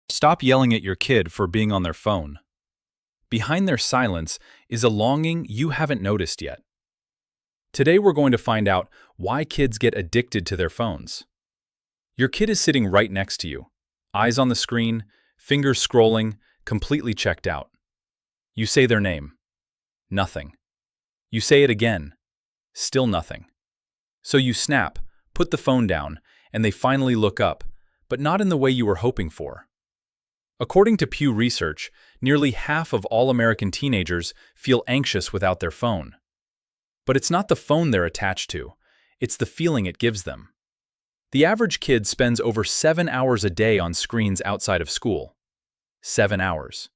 Stop yelling at your kid for being on their phone. Behind their silence is a longing you haven't noticed yet. Today we're going to find out why kids get addicted to their phones. Your kid is sitting right next to you, eyes on the screen, fingers scrolling, completely checked out. You say their name. Nothing. You say it again. Still nothing. So you snap, put the phone down, and they finally look up, but not in the way you were hoping for. According to Pew Research, nearly half of all American teenagers feel anxious without their phone. But it's not the phone they're attached to, it's the feeling it gives them. The average kid spends over 7 hours a day on screens outside of school. 7 hours.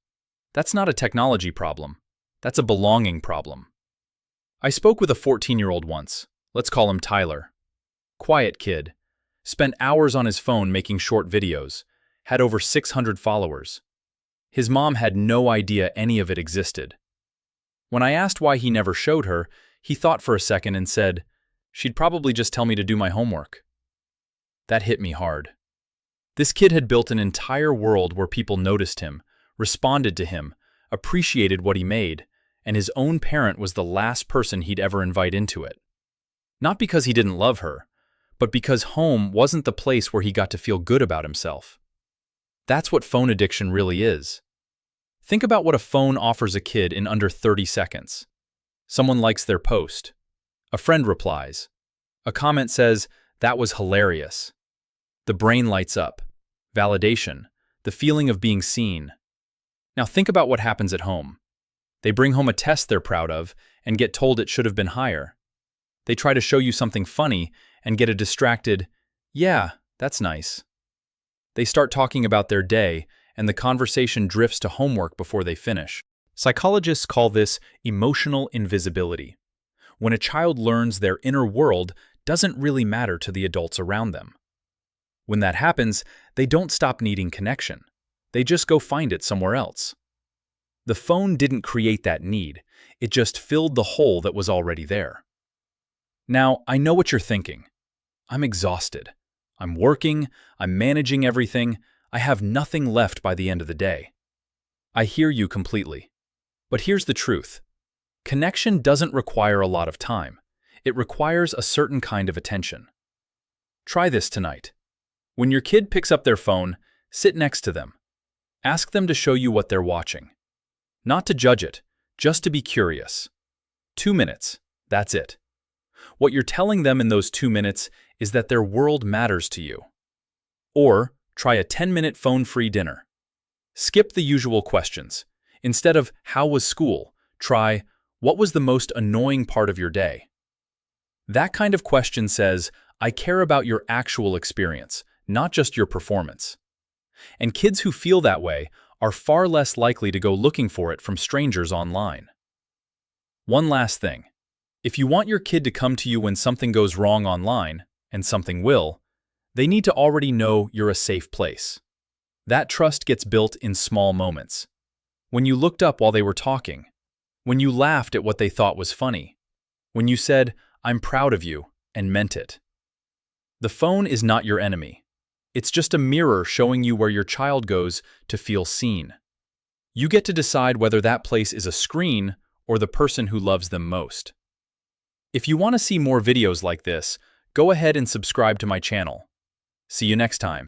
That's not a technology problem. That's a belonging problem. I spoke with a 14-year-old once. Let's call him Tyler. Quiet kid. Spent hours on his phone making short videos. Had over 600 followers. His mom had no idea any of it existed. When I asked why he never showed her, he thought for a second and said, "She'd probably just tell me to do my homework." That hit me hard. This kid had built an entire world where people noticed him, responded to him, appreciated what he made, and his own parent was the last person he'd ever invite into it. Not because he didn't love her, but because home wasn't the place where he got to feel good about himself. That's what phone addiction really is. Think about what a phone offers a kid in under 30 seconds. Someone likes their post. A friend replies. A comment says, "That was hilarious." The brain lights up. Validation. The feeling of being seen. Now think about what happens at home. They bring home a test they're proud of and get told it should have been higher. They try to show you something funny and get a distracted, "Yeah, that's nice." They start talking about their day, and the conversation drifts to homework before they finish. Psychologists call this emotional invisibility, when a child learns their inner world doesn't really matter to the adults around them. When that happens, they don't stop needing connection. They just go find it somewhere else. The phone didn't create that need, it just filled the hole that was already there. Now, I know what you're thinking. I'm exhausted. I'm working, I'm managing everything, I have nothing left by the end of the day. I hear you completely. But here's the truth. Connection doesn't require a lot of time. It requires a certain kind of attention. Try this tonight. When your kid picks up their phone, sit next to them. Ask them to show you what they're watching. Not to judge it, just to be curious. 2 minutes, that's it. What you're telling them in those 2 minutes is that their world matters to you. Or try a 10-minute phone-free dinner. Skip the usual questions. Instead of "How was school?" try "What was the most annoying part of your day?" That kind of question says, "I care about your actual experience, not just your performance." And kids who feel that way are far less likely to go looking for it from strangers online. One last thing. If you want your kid to come to you when something goes wrong online, and something will, they need to already know you're a safe place. That trust gets built in small moments. When you looked up while they were talking, when you laughed at what they thought was funny, when you said, "I'm proud of you," and meant it. The phone is not your enemy. It's just a mirror showing you where your child goes to feel seen. You get to decide whether that place is a screen or the person who loves them most. If you want to see more videos like this, go ahead and subscribe to my channel. See you next time.